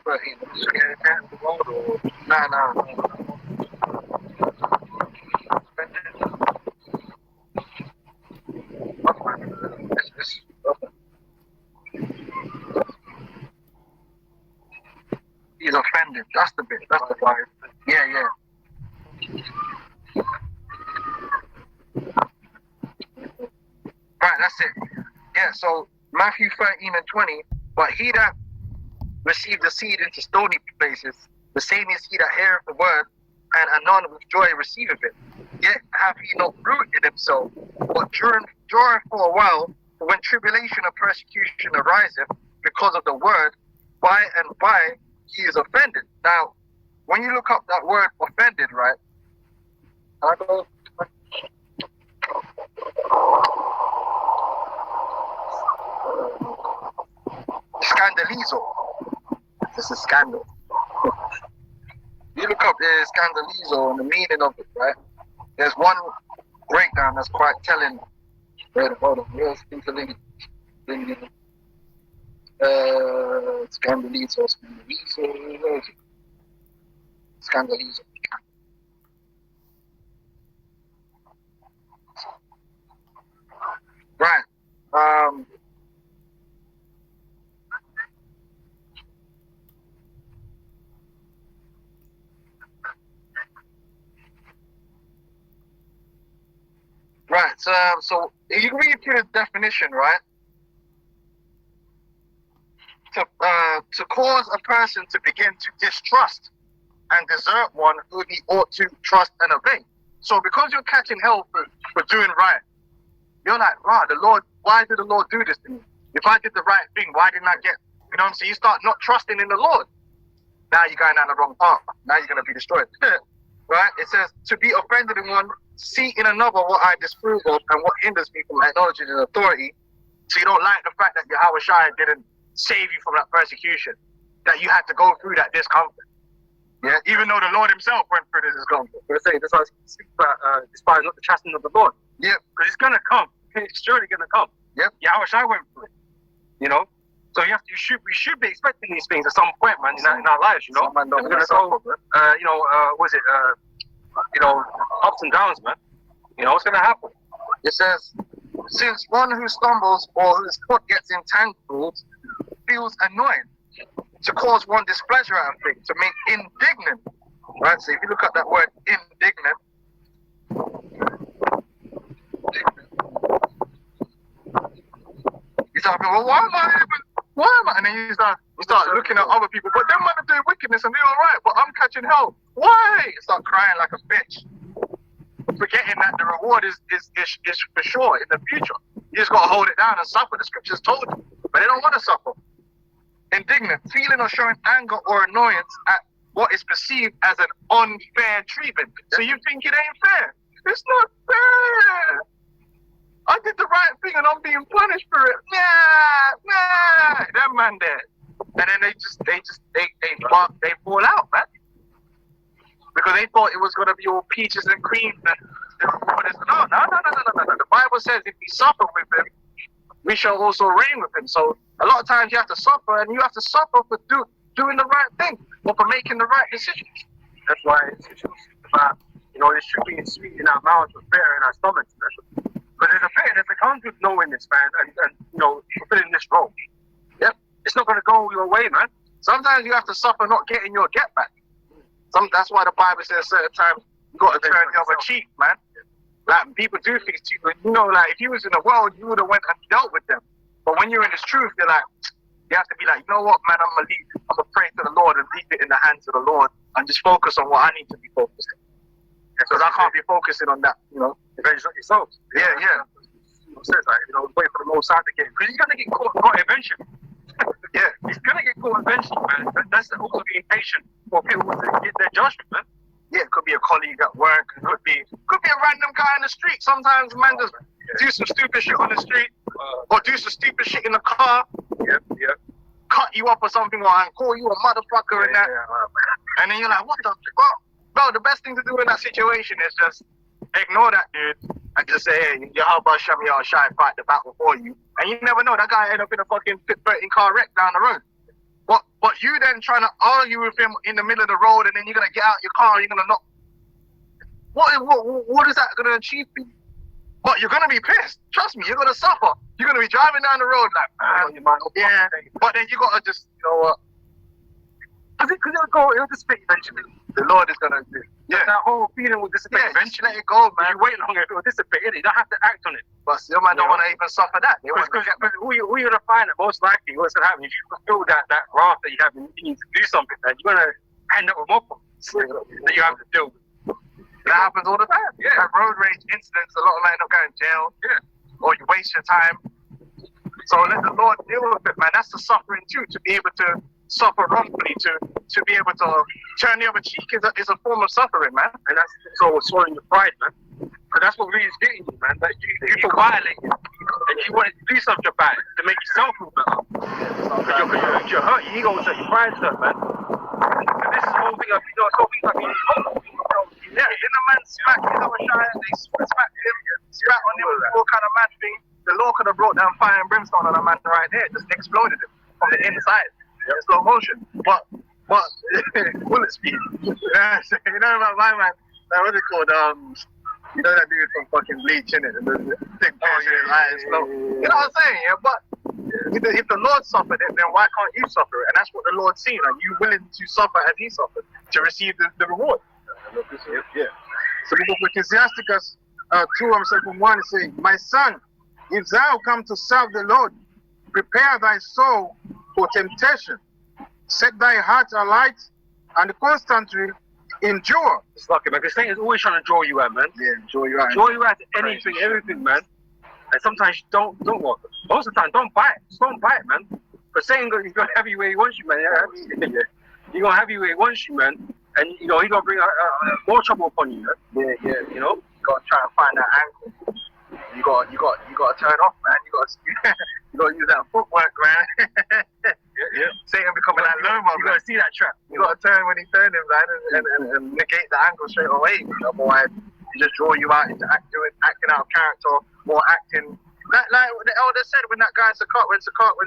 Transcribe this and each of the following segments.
13. Just get it down the road or no. He's offended. That's the bit. That's the vibe. Yeah. Right, that's it. Yeah, so Matthew 13 and 20. But he that received the seed into stony places, the same is he that heareth the word, and anon with joy receiveth it. Yet hath he not root in himself, but dureth for a while. For when tribulation and persecution ariseth because of the word, by and by he is offended. Now, when you look up that word offended, right? I go. Scandalizo. This is scandal. You look up the scandalizo and the meaning of it, right? There's one breakdown that's quite telling. Wait, hold on. Where's scandalizo? Scandalizo. Right. Right. So you read through the definition, right? To cause a person to begin to distrust and desert one who he ought to trust and obey. So because you're catching hell for doing right, you're like, wow, the Lord, why did the Lord do this to me? If I did the right thing, why didn't I get, you know what I'm saying? You start not trusting in the Lord. Now you're going down the wrong path. Now you're going to be destroyed. Right? It says, to be offended in one, see in another what I disapprove of and what hinders me from acknowledging his authority. So you don't like the fact that Yahweh Shai didn't save you from that persecution, that you had to go through that discomfort. Yeah, even though the Lord himself went through this discomfort. But I say, that's why I speak about despise not the chastening of the Lord. Yep. Because it's going to come. It's surely going to come. Yep. Yahweh Shai went through it. You know? So we should be expecting these things at some point, man, in our lives, you know? We're going to go, ups and downs, man. You know, what's going to happen? It says, since one who stumbles or whose foot gets entangled feels annoyed, to cause one displeasure at a thing, to make indignant. Right? So if you look at that word indignant, you start thinking, well, why am I? And then you start looking at other people, but them men are doing wickedness and they're alright, but I'm catching hell. Why? You start crying like a bitch, forgetting that the reward is for sure in the future. You just gotta hold it down and suffer. The scriptures told you, but they don't want to suffer. Indignant, feeling or showing anger or annoyance at what is perceived as an unfair treatment. So you think it ain't fair? It's not fair. I did the right thing and I'm being punished for it. Nah, that man there. And then they fall out, man. Because they thought it was gonna be all peaches and cream and the reward is no. The Bible says if we suffer with him, we shall also reign with him. So a lot of times you have to suffer, and you have to suffer for doing the right thing or for making the right decisions. That's why it's about, it should be sweet in our mouths but bitter in our stomachs, man. But there's a comes with knowing this, man, and fulfilling this role. Yep. It's not going to go your way, man. Sometimes you have to suffer not getting your get back. That's why the Bible says certain times you got to turn the other cheek, man. Like, people do things to you, like, if you was in the world, you would have went and dealt with them. But when you're in this truth, you're like, you have to be like, you know what, man, I'm going to pray to the Lord and leave it in the hands of the Lord and just focus on what I need to be focused on. Because I can't be focusing on that, Revenge not yourself. Yeah. It says like, wait for the Most High to get, because he's going to get caught eventually. Yeah. He's going to get caught eventually, man. That's also being patient for people to get their judgment, man. Yeah, it could be a colleague at work. It could be a random guy in the street. Sometimes man just do some stupid shit on the street, or do some stupid shit in the car. Yeah. Cut you up or something, or call you a motherfucker and that. And then you're like, what the fuck? Bro, the best thing to do in that situation is just ignore that dude and just say, hey, Yahweh Shem Yahweh Shai fight the battle for you. And you never know, that guy end up in a fucking 13 car wreck down the road. But you then trying to argue with him in the middle of the road, and then you're gonna get out your car and you're gonna knock. What is that gonna achieve for you? But you're gonna be pissed. Trust me, you're gonna suffer. You're gonna be driving down the road like, yeah. But then you gotta just, you know what? Because it'll dissipate eventually. The Lord is gonna do. Yeah. That whole feeling will dissipate eventually. Let it go, man. You wait longer, it will dissipate. You don't have to act on it. But your man don't want to even suffer that. Because who you're gonna find that most likely what's gonna happen if you fulfill that wrath that you have and you need to do something, then you're gonna end up with more problems that you have to deal with. That happens all the time. Yeah. Like road rage incidents, a lot of men end up going to jail. Yeah. Or you waste your time. So let the Lord deal with it, man. That's the suffering too. To be able to suffer wrongfully, to be able to turn the other cheek is a form of suffering, man. And that's so swallowing your pride, man. Because that's what really is getting you, man. That you violate it. And you want to do something about it to make yourself feel better. Because you're hurt, your ego's hurt, your pride's hurt, man. And this is the whole thing of, the whole thing like yeah, in the man smack his other shine, they smack him, spat on him, all kind of mad thing. The Lord could have brought down fire and brimstone on a man right there, just exploded him from the inside in slow motion. But bullet speed. You know about my man, what's it called? You know that dude from fucking Bleach, innit? The thick person, slow. You know what I'm saying? Yeah, but if the Lord suffered it, then why can't you suffer it? And that's what the Lord's seen. Are you willing to suffer as he suffered to receive the reward? Yeah. So the book of Ecclesiasticus 2:1 is saying, my son, if thou come to serve the Lord, prepare thy soul for temptation. Set thy heart alight and constantly endure. It's lucky, man. Because Satan's always trying to draw you out, man. Yeah, draw you out. Draw you out to anything, everything, man. And sometimes you don't want it. Most of the time, don't buy it. Just don't buy it, man. But Satan, he's going to have you where he wants you, man. He's going to have you where he wants you, man. And, he's going to bring more trouble upon you, man. Yeah. You got to try and find that angle. You got to turn off, man. You got to use that footwork, man. Yeah. Satan becoming like Loma, you got to see that trap. You got to turn when he turned him, man, and negate the angle straight away. Otherwise, he just draw you out into acting out of character or acting. Like the elder said when that guy when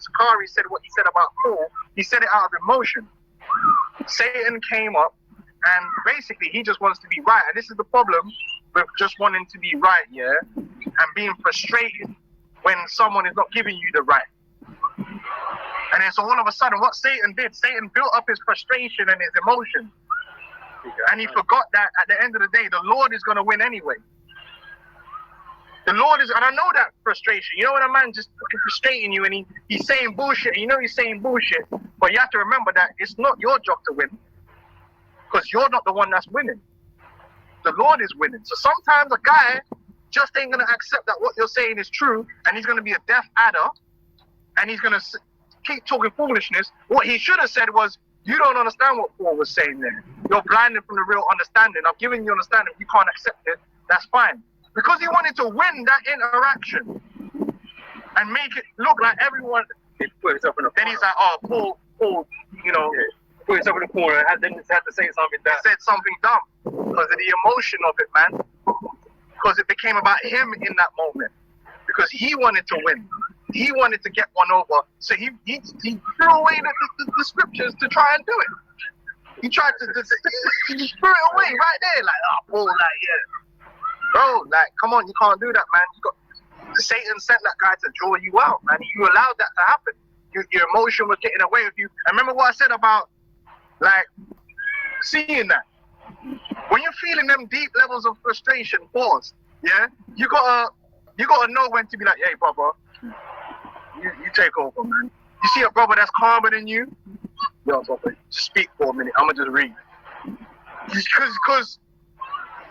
Sakari said what he said about Paul, he said it out of emotion. Satan came up, and basically he just wants to be right, and this is the problem with just wanting to be right, yeah, and being frustrated when someone is not giving you the right. And then so all of a sudden, what Satan did, Satan built up his frustration and his emotion, and he forgot that at the end of the day, the Lord is going to win anyway. The Lord is, and I know that frustration. You know when a man just frustrating you and he's saying bullshit, and you know he's saying bullshit, but you have to remember that it's not your job to win, because you're not the one that's winning. The Lord is winning. So sometimes a guy just ain't going to accept that what you're saying is true, and he's going to be a deaf adder, and he's going to keep talking foolishness. What he should have said was, you don't understand what Paul was saying there. You're blinded from the real understanding. I've given you understanding. If you can't accept it, that's fine. Because he wanted to win that interaction and make it look like everyone. He put himself in a corner. Then he's like, oh, Paul, put himself in a corner and then had to say something that said something dumb because of the emotion of it, man. Because it became about him in that moment. Because he wanted to win. He wanted to get one over. So he threw away the scriptures to try and do it. He tried to he just threw it away right there. Like, oh, Paul, bro, come on, you can't do that, man. Satan sent that guy to draw you out, man. You allowed that to happen. Your emotion was getting away with you. And remember what I said about, seeing that. When you're feeling them deep levels of frustration, pause, yeah? You gotta know when to be like, hey, brother, you take over, man. You see a brother that's calmer than you? Yo, brother, just speak for a minute. I'm gonna just read. Because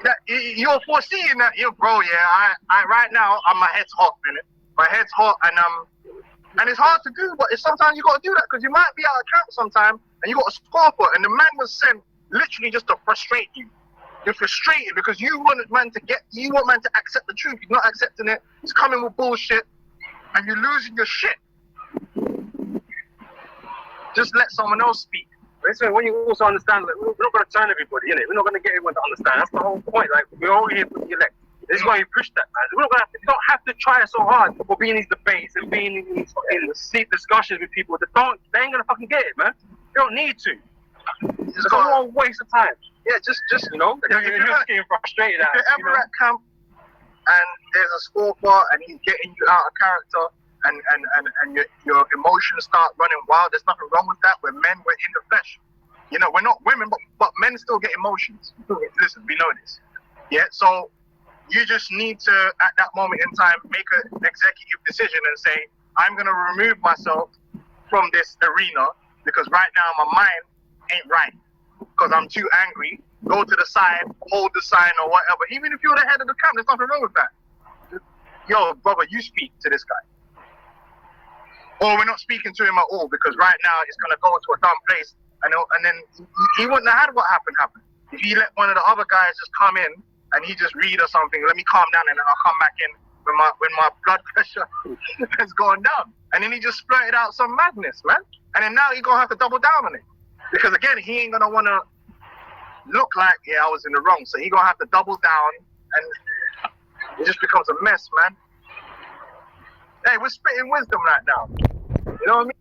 that you're foreseeing that, bro, yeah, I right now, my head's hot, man. My head's hot, and it's hard to do, but sometimes you gotta do that because you might be out of camp sometime, and you got a score for it. And the man was sent literally just to frustrate you. You're frustrated because you want man to accept the truth. He's not accepting it. He's coming with bullshit, and you're losing your shit. Just let someone else speak. Listen, when you also understand that we're not going to turn everybody, innit? We're not going to get everyone to understand. That's the whole point. Like, we're all here for the elect. This is why you push that, man. We don't have to try so hard for being in these debates and being in these fucking deep discussions with people that they ain't gonna fucking get it, man. You don't need to. It's a long waste of time. Yeah, just You know, you're just getting frustrated. if you're ever at camp and there's a scorecard and he's getting you out of character and your emotions start running wild, there's nothing wrong with that. We're men, we're in the flesh. You know, we're not women, but men still get emotions. Listen, we know this. Yeah, so you just need to, at that moment in time, make an executive decision and say, I'm going to remove myself from this arena because right now my mind ain't right because I'm too angry. Go to the side, hold the sign or whatever. Even if you're the head of the camp, there's nothing wrong with that. Yo, brother, you speak to this guy. Or we're not speaking to him at all because right now it's going to go to a dumb place and then he wouldn't have had what happened. If he let one of the other guys just come in and he just read or something, let me calm down and then I'll come back in when my blood pressure has gone down. And then he just blurted out some madness, man. And then now he's going to have to double down on it. Because again, he ain't going to want to look like, yeah, I was in the wrong. So he's going to have to double down and it just becomes a mess, man. Hey, we're spitting wisdom right now. You know what I mean?